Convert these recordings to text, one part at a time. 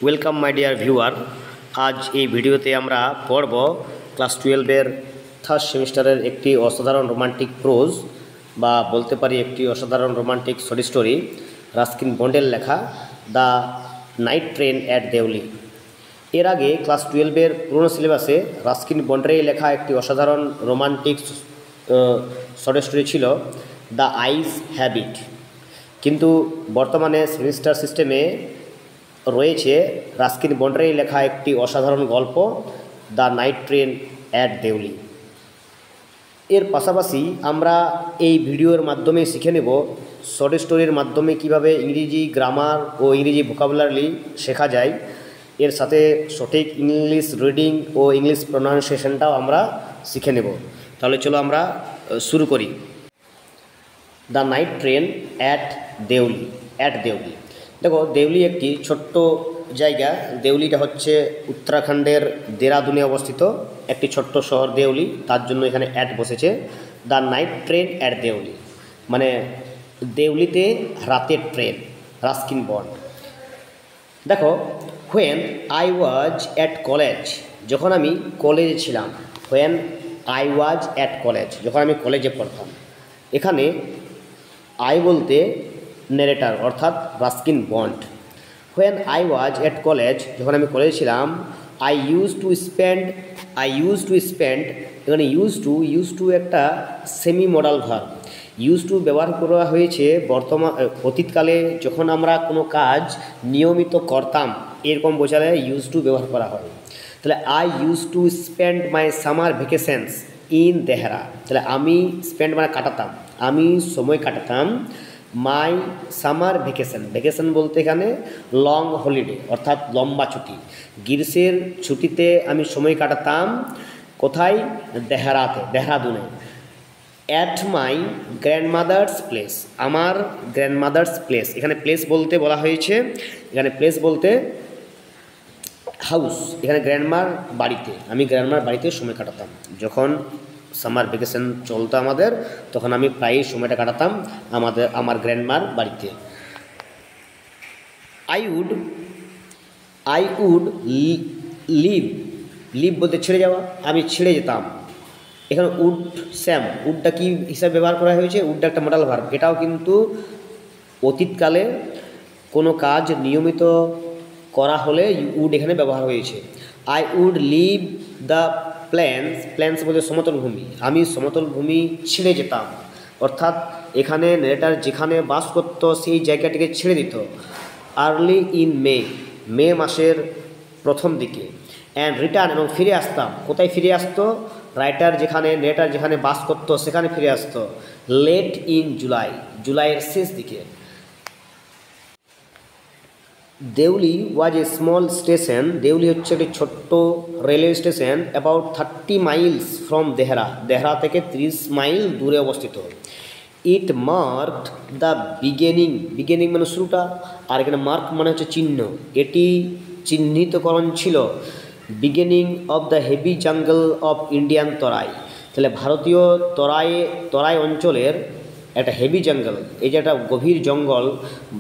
Welcome my dear viewer. আজ এই ভিডিওতে আমরা পড়ব ক্লাস 12-এর থার্ড সেমিস্টারের একটি অসাধারণ রোমান্টিক প্রোজ বা বলতে পারি একটি অসাধারণ রোমান্টিক শর্ট স্টোরি, রাস্কিন বন্ডের লেখা the night train at Deoli. এর আগে ক্লাস 12-এর পুরনো সিলেবাসে রাস্কিন বন্ডের লেখা একটি অসাধারণ রোমান্টিক শর্ট স্টোরি ছিল দ্য আইস হ্যাবিট, কিন্তু বর্তমানে সেমিস্টার সিস্টেমে রয়েছে রাস্কিন বন্ডের লেখা একটি অসাধারণ গল্প the night train at Deoli. এর পাশাপাশি আমরা এই ভিডিওর মাধ্যমে শিখে নেব শর্ট স্টোরির মাধ্যমে কিভাবে ইংরেজি গ্রামার ও ইংরেজি ভোকাবুলারি শেখা যায়। এর সাথে সঠিক ইংলিশ রিডিং ও ইংলিশ প্রোনাউন্সিয়েশনটাও আমরা শিখে নেব। তাহলে চলো আমরা শুরু করি। The night train at Deoli. দেখো, দেউলি একটি ছোট্ট জায়গা। দেউলিটা হচ্ছে উত্তরাখণ্ডের দেরাদুনে অবস্থিত একটি ছোট্ট শহর দেউলি, তার জন্য এখানে অ্যাট বসেছে। The night train at Deoli মানে দেউলিতে রাতের ট্রেন, রাস্কিন বন্ড। দেখো, when I was at college, যখন আমি কলেজে ছিলাম। When I was at college, যখন আমি কলেজে পড়তাম। এখানে আই বলতে নেরেটার অর্থাৎ Ruskin Bond. When I was at college, যখন আমি কলেজে ছিলাম। আই ইউজ টু স্পেন্ড এখানে ইউজ টু একটা semi modal verb. Use to ব্যবহার করা হয়েছে অতীতকালে, যখন আমরা কোনো কাজ নিয়মিত করতাম এরকম বোঝালে ইউজ টু ব্যবহার করা হয়। তাহলে I use to spend my summer vacations in Dehra. তাহলে আমি স্পেন্ড মানে কাটাতাম, আমি সময় কাটাতাম মাই সামার ভ্যাকেশন বলতে এখানে লং হলিডে অর্থাৎ লম্বা ছুটি। গ্রীষ্মের ছুটিতে আমি সময় কাটাতাম কোথায়? দেহরাদুনে। অ্যাট মাই গ্র্যান্ডমাদার্স প্লেস, আমার গ্র্যান্ডমাদার্স প্লেস। এখানে প্লেস বলতে বলা হয়েছে, এখানে প্লেস বলতে হাউস। এখানে গ্র্যান্ডমার বাড়িতে, আমি গ্র্যান্ডমার বাড়িতে সময় কাটাতাম। যখন সামার ভ্যাকেশন চলতো আমাদের, তখন আমি প্রায়ই সময়টা কাটাতাম আমার গ্র্যান্ডমার বাড়িতে। আই উড লিভ বলতে ছেড়ে যাওয়া, আমি ছেড়ে যেতাম। এখানে উডটা কী হিসাবে ব্যবহার করা হয়েছে? উডটা একটা মডাল ভার্ব। এটাও কিন্তু অতীতকালে কোনো কাজ নিয়মিত করা হলে উড এখানে ব্যবহার হয়েছে। I would leave the plains বলতে সমতল ভূমি, আমি সমতল ভূমি ছেড়ে যেতাম। অর্থাৎ এখানে নেরেটার যেখানে বাস করতো সেই জায়গাটিকে ছেড়ে দিত। আর্লি ইন মে মাসের প্রথম দিকে। অ্যান্ড রিটার্ন এবং ফিরে আসতাম। কোথায় ফিরে আসতো? নেরেটার যেখানে বাস করতো সেখানে ফিরে আসতো লেট ইন জুলাইয়ের শেষ দিকে। দেউলি ওয়াজ এ স্মল স্টেশন, দেউলি হচ্ছে একটি ছোট্ট railway station about 30 Miles from Dehra থেকে 30 মাইল দূরে অবস্থিত। ইট মার্কড দ্য বিগিনিং মানে শুরুটা, আর এখানে মার্ক মানে হচ্ছে চিহ্ন। এটি চিহ্নিতকরণ ছিল beginning of the heavy jungle of Indian Terai. তাহলে ভারতীয় তরাই অঞ্চলের একটা হেভি জঙ্গল, এই যে একটা গভীর জঙ্গল,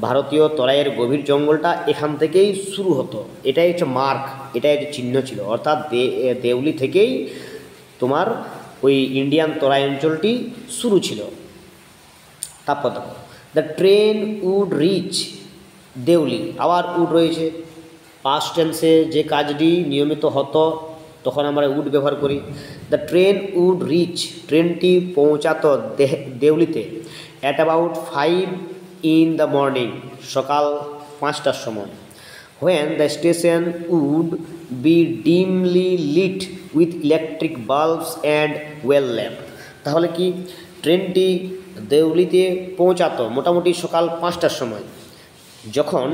ভারতীয় তরাইয়ের গভীর জঙ্গলটা এখান থেকেই শুরু হতো। এটাই হচ্ছে মার্ক, এটাই হচ্ছে চিহ্ন ছিল। অর্থাৎ দেউলি থেকেই তোমার ওই ইন্ডিয়ান তরাই অঞ্চলটি শুরু ছিল। তারপর দেখো, the train would reach Deoli, আবার উড রয়েছে। পাস্ট টেন্সে যে কাজটি নিয়মিত হতো তখন আমরা উড ব্যবহার করি। দ্য ট্রেন উড রিচ, ট্রেনটি পৌঁছাতো দেউলিতে at about 5 in the morning, সকাল 5টার সময়। When the station would be dimly lit with electric bulbs and oil lamp. তাহলে কি, ট্রেনটি দেউলিতে পৌঁছাতো মোটামুটি সকাল 5টার সময়। যখন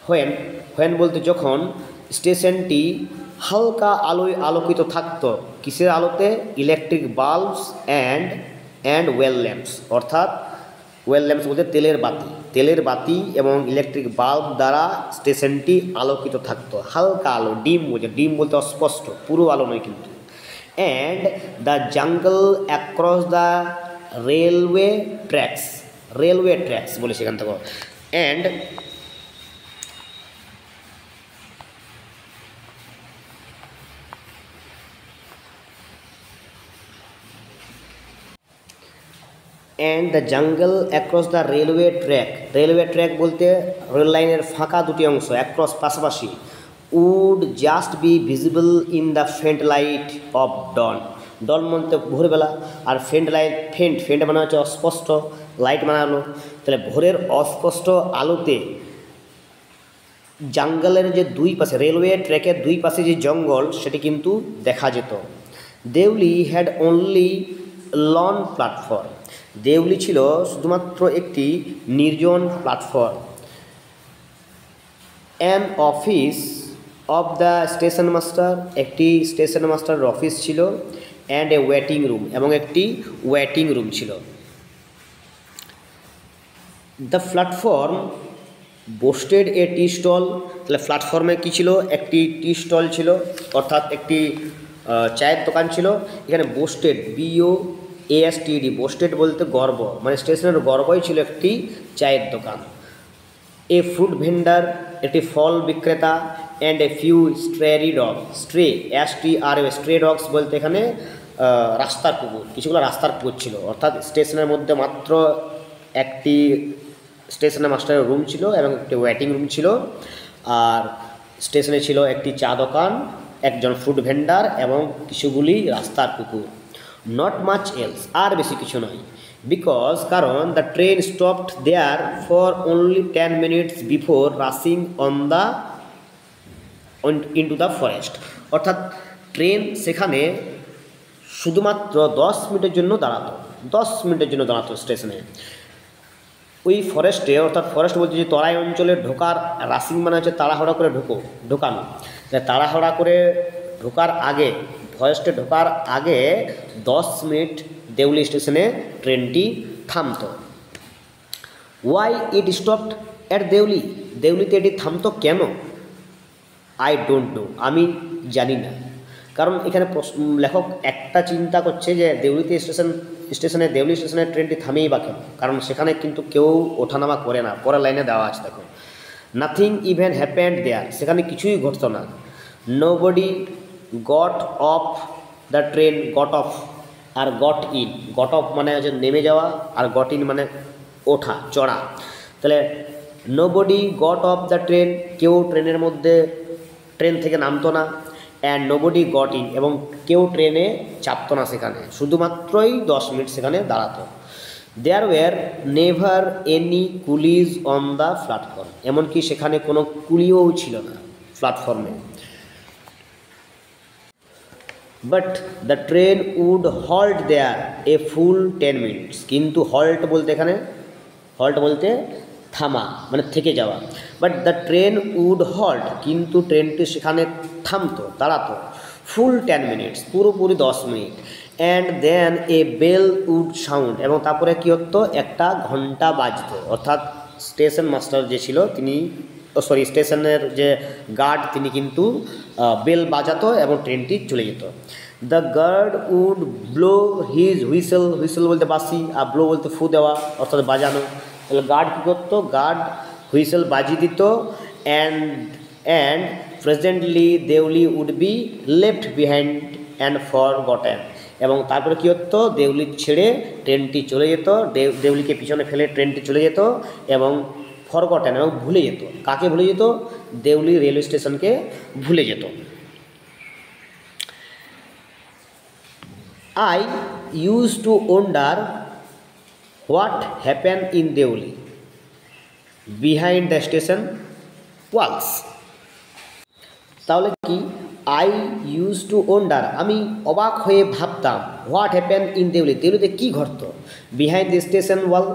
হোয়েন বলতে যখন স্টেশনটি হালকা আলোয় আলোকিত থাকতো। কিসের আলোতে? Electric bulbs and well lamps, অর্থাৎ ওয়েল ল্যাম্পস বলতে তেলের বাতি এবং ইলেকট্রিক বাল্ব দ্বারা স্টেশনটি আলোকিত থাকতো। হালকা আলো, ডিম বলতে অস্পষ্ট, পুরো আলো নয় কিন্তু। And the jungle across the railway tracks বলে সেখান থেকে। And and the jungle across the railway track বলতে রেল লাইনের ফাঁকা দুটি অংশ অ্যাক্রস পাশাপাশি would just be visible in the faint light of dawn বলতে ভোরবেলা, আর ফেন্ট মানে হচ্ছে অস্পষ্ট, লাইট মানে আলো। তাহলে ভোরের অস্পষ্ট আলোতে জঙ্গলের যে দুই পাশে, রেলওয়ে ট্র্যাকের দুই পাশে যে জঙ্গল সেটি কিন্তু দেখা যেত। Deoli had only lone platform, Deoli ছিল শুধুমাত্র একটি নির্জন platform. An office of the station master, একটি স্টেশন মাস্টারের অফিস ছিল। অ্যান্ড এ ওয়েটিং রুম, এবং একটি ওয়েটিং রুম ছিল। The platform boasted a tea stall, তাহলে প্ল্যাটফর্মে কী ছিল, একটি টি স্টল ছিল, অর্থাৎ একটি চায়ের দোকান ছিল। এখানে বোস্টেড BOASTED, বোস্টেড বলতে গর্ব, মানে স্টেশনের গর্বই ছিল একটি চায়ের দোকান। এ ফ্রুট ভেন্ডার, একটি ফল বিক্রেতা। অ্যান্ড এ ফিউ স্ট্রে ডগস বলতে এখানে রাস্তার কুকুর, কিছুগুলো রাস্তার কুকুর ছিল। অর্থাৎ স্টেশনের মধ্যে মাত্র একটি স্টেশনের মাস্টারের রুম ছিল এবং একটি ওয়েটিং রুম ছিল, আর স্টেশনে ছিল একটি চা দোকান, একজন ফ্রুট ভেন্ডার এবং কিছুগুলি রাস্তার কুকুর। নট মাচ এলস, আর বেশি কিছু নয়। বিকজ, কারণ the train stopped there for only 10 minutes before rushing into the forest, অর্থাৎ ট্রেন সেখানে শুধুমাত্র 10 মিনিটের জন্য দাঁড়াতো স্টেশনে। ওই ফরেস্টে, অর্থাৎ ফরেস্ট বলতে যে তরাই অঞ্চলে ঢোকার, রাশিং মানে হচ্ছে তাড়াহুড়া করে ঢোকানো, তাড়াহুড়া করে ঢোকার আগে, ফরেস্টে ঢোকার আগে 10 মিনিট দেউলি স্টেশনে ট্রেনটি থামতো। ওয়াই ইট স্টপড অ্যাট দেউলিতে এটি থামতো কেন? আই ডোন্ট নো, আমি জানি না। কারণ এখানে লেখক একটা চিন্তা করছে যে দেউলি স্টেশনে ট্রেনটি থামেই বা কেন, কারণ সেখানে কিন্তু কেউ ওঠানামা করে না। পরের লাইনে দেওয়া আছে দেখো, নাথিং ইভেন হ্যাপেন্ড দেয়ার, সেখানে কিছুই ঘটতো না। Nobody got off the train, got off আর গট ইন, গট অফ মানে হচ্ছে নেমে যাওয়া, আর গট ইন মানে ওঠা, চড়া। তাহলে nobody got off the train, কেউ ট্রেন থেকে নামতো না। অ্যান্ড নোবডি গট ইন, এবং কেউ ট্রেনে চাপতো না, সেখানে শুধুমাত্রই 10 মিনিট সেখানে দাঁড়াতো। There were never any coolies on the platform, এমনকি সেখানে কোনো কুলিও ছিল না প্ল্যাটফর্মে। But the train would halt there a full 10 minutes, কিন্তু হল্ট বলতে থামা, মানে থেকে যাওয়া। But the train would halt, কিন্তু ট্রেনটি সেখানে দাঁড়াতো ফুল 10 minutes, পুরোপুরি 10 minute. And then a bell would sound, এবং তারপরে কী হতো, একটা ঘন্টা বাজতো, অর্থাৎ স্টেশন মাস্টার যে ছিল তিনি, স্টেশনের যে গার্ড তিনি কিন্তু বেল বাজাতো এবং ট্রেনটি চলে যেত। The guard would blow his whistle বলতে বাঁশি, আর ব্লো বলতে ফু দেওয়া, অর্থাৎ বাজানো। তাহলে গার্ড কী করতো, গার্ড হুইসেল বাজিয়ে দিত। And presently Deoli would be left behind and forgotten, এবং তারপরে কী হতো, দেউলি ছেড়ে ট্রেনটি চলে যেত, দেউলিকে পিছনে ফেলে ট্রেনটি চলে যেত এবং ফরগটেন, এবং ভুলে যেত। কাকে ভুলে যেত? দেউলি রেলওয়ে স্টেশনকে ভুলে যেত। I used to wonder what happened in Deoli behind the station walls. তাহলে কি, আই ইউজ টু ওন্ডার, আমি অবাক হয়ে ভাবতাম, হোয়াট হ্যাপেন ইন দেউলিতে কী ঘটতো, বিহাইন্ড দ্য স্টেশন ওয়াল,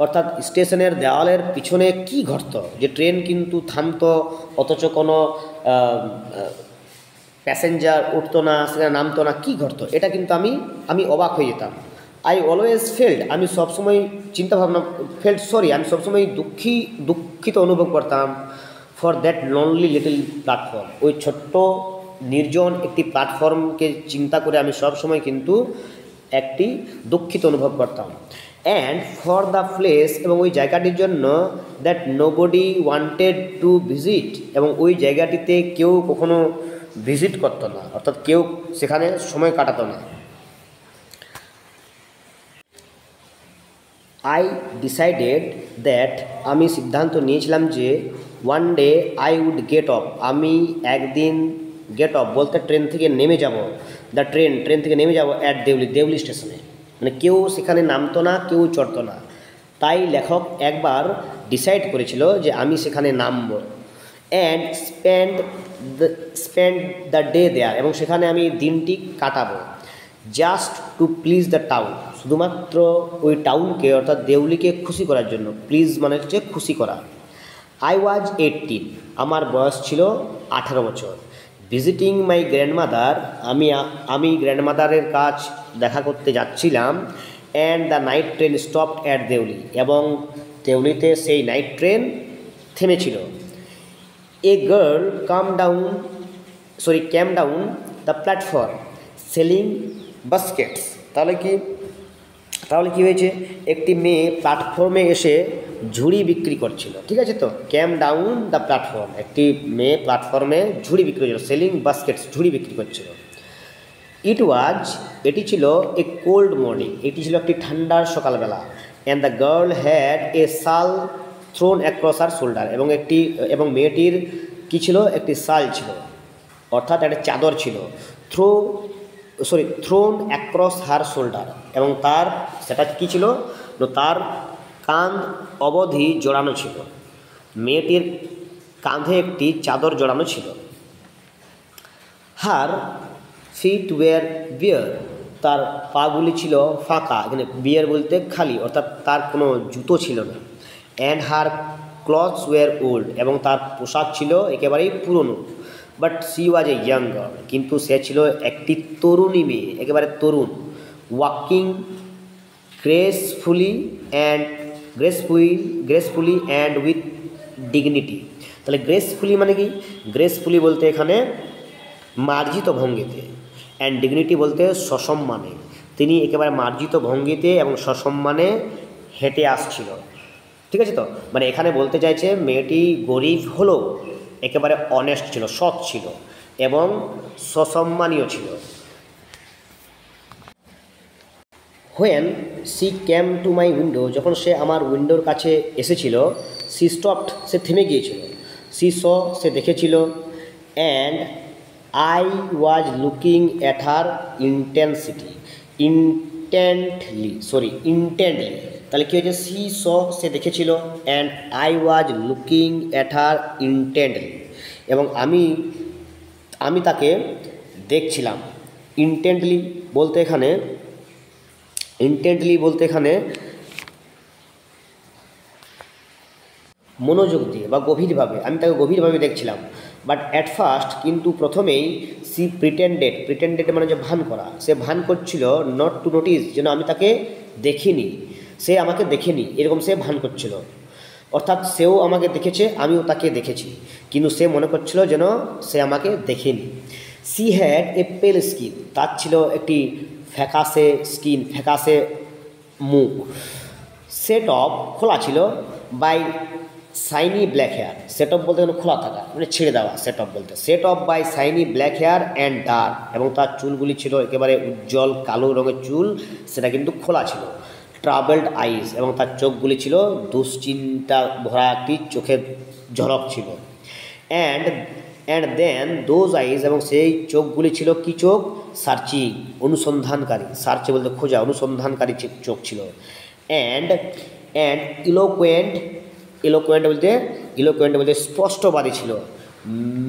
অর্থাৎ স্টেশনের দেওয়ালের পিছনে কী ঘটতো, যে ট্রেন কিন্তু থামতো অথচ কোনো প্যাসেঞ্জার উঠতো না, সেখানে নামতো না, কী ঘটতো, এটা কিন্তু আমি অবাক হয়ে যেতাম। আই অলওয়েজ ফেল্ড, আমি সবসময় আমি সবসময় দুঃখিত অনুভব করতাম for that lonely little platform, ওই ছোট্ট নির্জন একটি প্ল্যাটফর্মকে চিন্তা করে আমি সবসময় কিন্তু একটি দুঃখিত অনুভব করতাম। অ্যান্ড ফর দ্য প্লেস, এবং ওই জায়গাটির জন্য, that nobody wanted to visit, এবং ওই জায়গাটিতে কেউ কখনো ভিজিট করতো না, অর্থাৎ কেউ সেখানে সময় কাটাতো না। আই ডিসাইডেড দ্যাট, আমি সিদ্ধান্ত নিয়েছিলাম যে one day I would get off, আমি একদিন গেট অফ বলতে ট্রেন থেকে নেমে যাব, ট্রেন থেকে নেমে যাব অ্যাট দেউলি স্টেশনে। মানে কেউ সেখানে নামতো না, কেউ চড়তো না। তাই লেখক একবার ডিসাইড করেছিল যে আমি সেখানে নামব। And spend the day there, এবং সেখানে আমি দিনটি কাটাবো। Just to please the town, শুধুমাত্র ওই টাউনকে অর্থাৎ দেউলিকে খুশি করার জন্য। প্লিজ মানে হচ্ছে খুশি করা। আই ওয়াজ 18, আমার বয়স ছিল 18 বছর। ভিজিটিং মাই গ্র্যান্ডমাদার, আমি গ্র্যান্ডমাদারের কাছ দেখা করতে যাচ্ছিলাম। And the night train stopped at Deoli, এবং দেউলিতে সেই নাইট ট্রেন থেমেছিল। A girl came down the platform selling baskets, তাহলে কি হয়েছে, একটি মেয়ে প্ল্যাটফর্মে এসে ঝুড়ি বিক্রি করছিল। ঠিক আছে, তো ক্যাম ডাউন দ্য প্ল্যাটফর্ম, একটি মেয়ে প্ল্যাটফর্মে ঝুড়ি বিক্রি করছিল, সেলিং বাস্কেটস, ঝুড়ি বিক্রি করছিল। এটি ছিল এ কোল্ড মর্নিং, এটি ছিল একটি ঠান্ডার সকালবেলা। And the girl had a শাল থ্রোন অ্যাক্রস হার শোল্ডার, এবং মেয়েটির কী ছিল, একটি শাল ছিল, অর্থাৎ একটা চাদর ছিল। থ্রোন অ্যাক্রস হার শোল্ডার, এবং সেটা কী ছিল, তার কাঁধ অবধি জড়ানো ছিল। মেয়েটির কাঁধে একটি চাদর জড়ানো ছিল। হার ফিট ওয়্যার বিয়ার, তার পাগুলি ছিল ফাঁকা, এখানে বিয়ার বলতে খালি, অর্থাৎ তার কোনো জুতো ছিল না। And her clothes were old, এবং তার পোশাক ছিল একেবারেই পুরনো। But she was a young girl, কিন্তু সে ছিল একটি তরুণী মেয়ে, একেবারে তরুণ। Walking gracefully and with dignity, তাহলে গ্রেসফুলি মানে কি, গ্রেসফুলি বলতে এখানে মার্জিত ভঙ্গিতে, অ্যান্ড ডিগনিটি বলতে সসম্মানে। তিনি একেবারে মার্জিত ভঙ্গিতে এবং সসম্মানে হেঁটে আসছিল। ঠিক আছে, তো মানে এখানে বলতে চাইছে মেয়েটি গরিব হলেও একেবারে অনেস্ট ছিল, সৎ ছিল এবং সসম্মানীয় ছিল। When she came to my window, যখন সে আমার উইন্ডোর কাছে এসেছিল। সি স্টপড, সে থেমে গিয়েছিল। সি সে দেখেছিল। And I was looking at her ইন্টেন্টলি, তাহলে কী হয়েছে, সে দেখেছিল। And I was looking at her ইন্টেন্টলি, এবং আমি তাকে দেখছিলাম। ইন্টেন্টলি বলতে এখানে মনোযোগ দিয়ে বা গভীরভাবে, আমি তাকে গভীরভাবে দেখছিলাম। বাট অ্যাট ফার্স্ট, কিন্তু প্রথমেই সি প্রিটেন্ডেড মানে যে ভান করা, সে ভান করছিল নট টু নোটিস, যেন আমি তাকে দেখিনি, সে আমাকে দেখেনি, এরকম সে ভান করছিল। অর্থাৎ সেও আমাকে দেখেছে, আমিও তাকে দেখেছি, কিন্তু সে মনে করছিল যেন সে আমাকে দেখেনি। সি হ্যাড এ পেল স্কিন, তার ছিল একটি ফ্যাকাশে স্কিন, ফ্যাকাশে মুখ। সেট অফ, খোলা ছিল। By shiny black hair, set off বলতে খোলা থাকা মানে ছেড়ে দেওয়া, set off by shiny black hair and dark, এবং তার চুলগুলি ছিল একেবারে উজ্জ্বল কালো রঙের চুল, সেটা কিন্তু খোলা ছিল। ট্রাভেলড আইস, এবং তার চোখগুলি ছিল দুশ্চিন্তা ভরা একটি চোখের ঝলক ছিল। অ্যান্ড দেন দোজ আইস, এবং সেই চোখগুলি ছিল কি চোখ, সার্চিং, অনুসন্ধানকারী, সার্চে বলতে খোঁজা, অনুসন্ধানকারী চোখ ছিল। অ্যান্ড ইলোকুয়েন্ট বলতে স্পষ্টবাদী ছিল।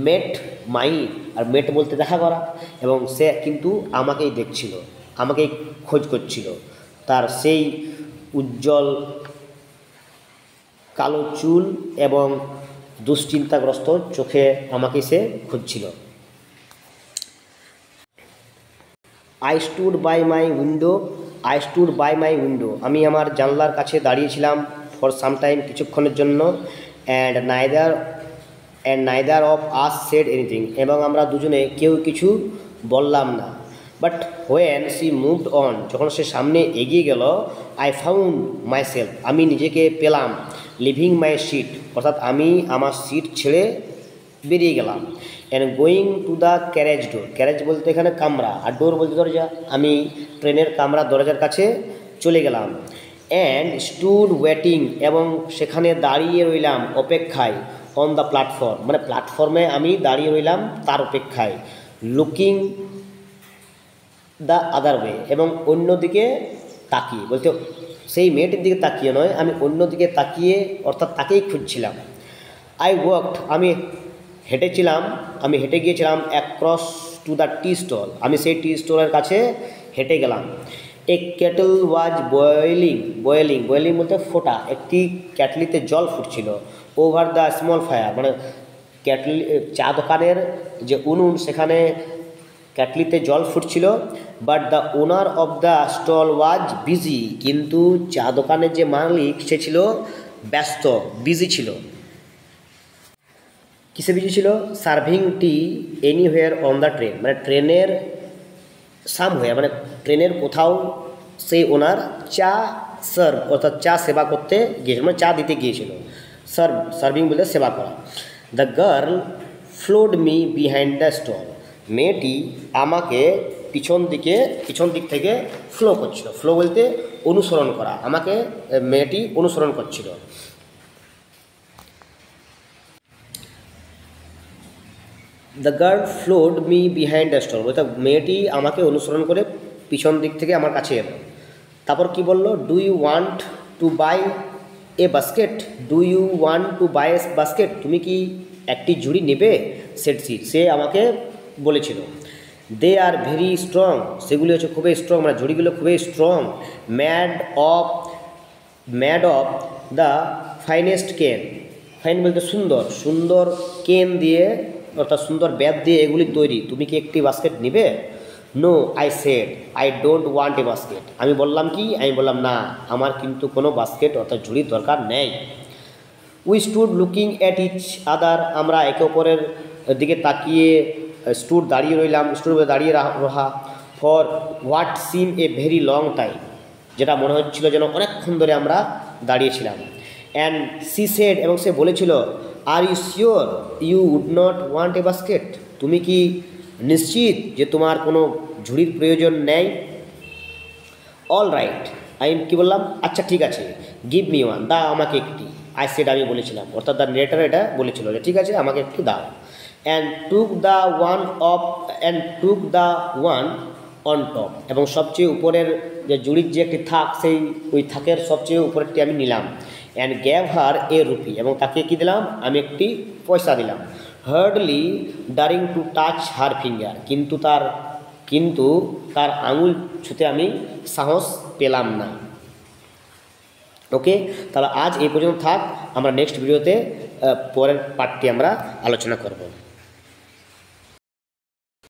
মেট বলতে দেখা করা, এবং সে কিন্তু আমাকেই দেখছিল, আমাকেই খোঁজ করছিল। তার সেই উজ্জ্বল কালো চুল এবং দুশ্চিন্তাগ্রস্ত চোখে আমাকে সে খুঁজছিল। I stood by my window, আমি আমার জানলার কাছে দাঁড়িয়েছিলাম। ফর সাম টাইম, কিছুক্ষণের জন্য। And neither of us said anything, এবং আমরা দুজনে কেউ কিছু বললাম না। But when she moved on, যখন সে সামনে এগিয়ে গেল। আই ফাউন্ড মাইসেলফ, আমি নিজেকে পেলাম। লিভিং মাই সিট, অর্থাৎ আমি আমার সিট ছেড়ে বেরিয়ে গেলাম। And going to the carriage door, carriage বলতে এখানে কামরা, আর ডোর বলতে দরজা, আমি ট্রেনের কামরা দরজার কাছে চলে গেলাম। অ্যান্ড স্টুড ওয়েটিং, এবং সেখানে দাঁড়িয়ে রইলাম অপেক্ষায়, অন দ্য প্ল্যাটফর্ম, মানে প্ল্যাটফর্মে আমি দাঁড়িয়ে রইলাম তার অপেক্ষায়, লুকিং দ্য আদার ওয়ে, এবং অন্যদিকে তাকিয়ে, বলতে সেই মেয়েটির দিকে তাকিয়ে নয়, আমি অন্যদিকে তাকিয়ে অর্থাৎ তাকেই খুঁজছিলাম। আই ওয়ার্কড, আমি হেঁটে গিয়েছিলাম across to the tea stall, আমি সেই টি স্টলের কাছে হেঁটে গেলাম। এ কেটল ওয়াজ বয়েলিং বলতে ফোটা, একটি ক্যাটলিতে জল ফুটছিল। ওভার দ্য স্মল ফায়ার, মানে ক্যাটলি, চা দোকানের যে উনুন সেখানে ক্যাটলিতে জল ফুটছিল। But the owner of the stall was busy, কিন্তু চা দোকানের যে মালিক সে ছিল ব্যস্ত, বিজি ছিল। কিসে বিজি ছিল? Serving T anywhere on the train, মানে ট্রেনের সামহোয়ার, মানে ট্রেনের কোথাও সেই ওনার চা সার্ভ অর্থাৎ চা সেবা করতে গিয়েছিল, মানে চা দিতে গিয়েছিল। সার্ভিং বলতে সেবা করা। The girl followed me behind the stall, মেয়েটি আমাকে পিছন দিক থেকে ফ্লো করছিল। ফ্লো বলতে অনুসরণ করা, আমাকে মেয়েটি অনুসরণ করছিল। The girl followed me behind the stall, অর্থাৎ মেয়েটি আমাকে অনুসরণ করে পিছন দিক থেকে আমার কাছে এলো। তারপর কি বললো? Do you want to buy a basket, তুমি কি একটি ঝুড়ি নেবে? সে আমাকে বলেছিল। দে আর ভেরি স্ট্রং, সেগুলি হচ্ছে খুবই স্ট্রং, মানে ঝুড়িগুলো খুবই strong. Mad of the finest কেন, ফাইন বলতে সুন্দর কেন দিয়ে অর্থাৎ সুন্দর ব্যাট দিয়ে এগুলি তৈরি, তুমি কি একটি বাস্কেট নেবে? No, I said I don't want a basket, আমি বললাম না, আমার কিন্তু কোনো বাস্কেট অর্থাৎ ঝুড়ির দরকার নেই। We stood looking at each other, আমরা একে অপরের দিকে তাকিয়ে দাঁড়িয়ে রহা। For what seemed a very long time, যেটা মনে হচ্ছিল যেন অনেকক্ষণ ধরে আমরা দাঁড়িয়েছিলাম। অ্যান্ড সি সেড, এবং সে বলেছিল, are you sure you would not want a basket, তুমি কি নিশ্চিত যে তোমার কোনো ঝুড়ির প্রয়োজন নেই? অল রাইট, আমি কি বললাম? আচ্ছা ঠিক আছে। গিভ মি ওয়ান, দাও আমাকে একটি। আই সেড, আমি বলেছিলাম, অর্থাৎ দ্য নেটার এটা বলেছিল যে ঠিক আছে আমাকে একটু দাও। And took the one on top, এবং সবচেয়ে উপরের যে জুড়ির যে একটি থাক, ওই থাকের সবচেয়ে উপরেরটি আমি নিলাম। And gave her a rupee, এবং তাকে কি দিলাম? আমি একটি পয়সা দিলাম। Hardly daring to touch her finger, কিন্তু তার আঙুল ছুঁতে আমি সাহস পেলাম না। ওকে, তাহলে আজ এই পর্যন্ত থাক, আমরা নেক্সট ভিডিওতে পরের পার্টটি আমরা আলোচনা করব।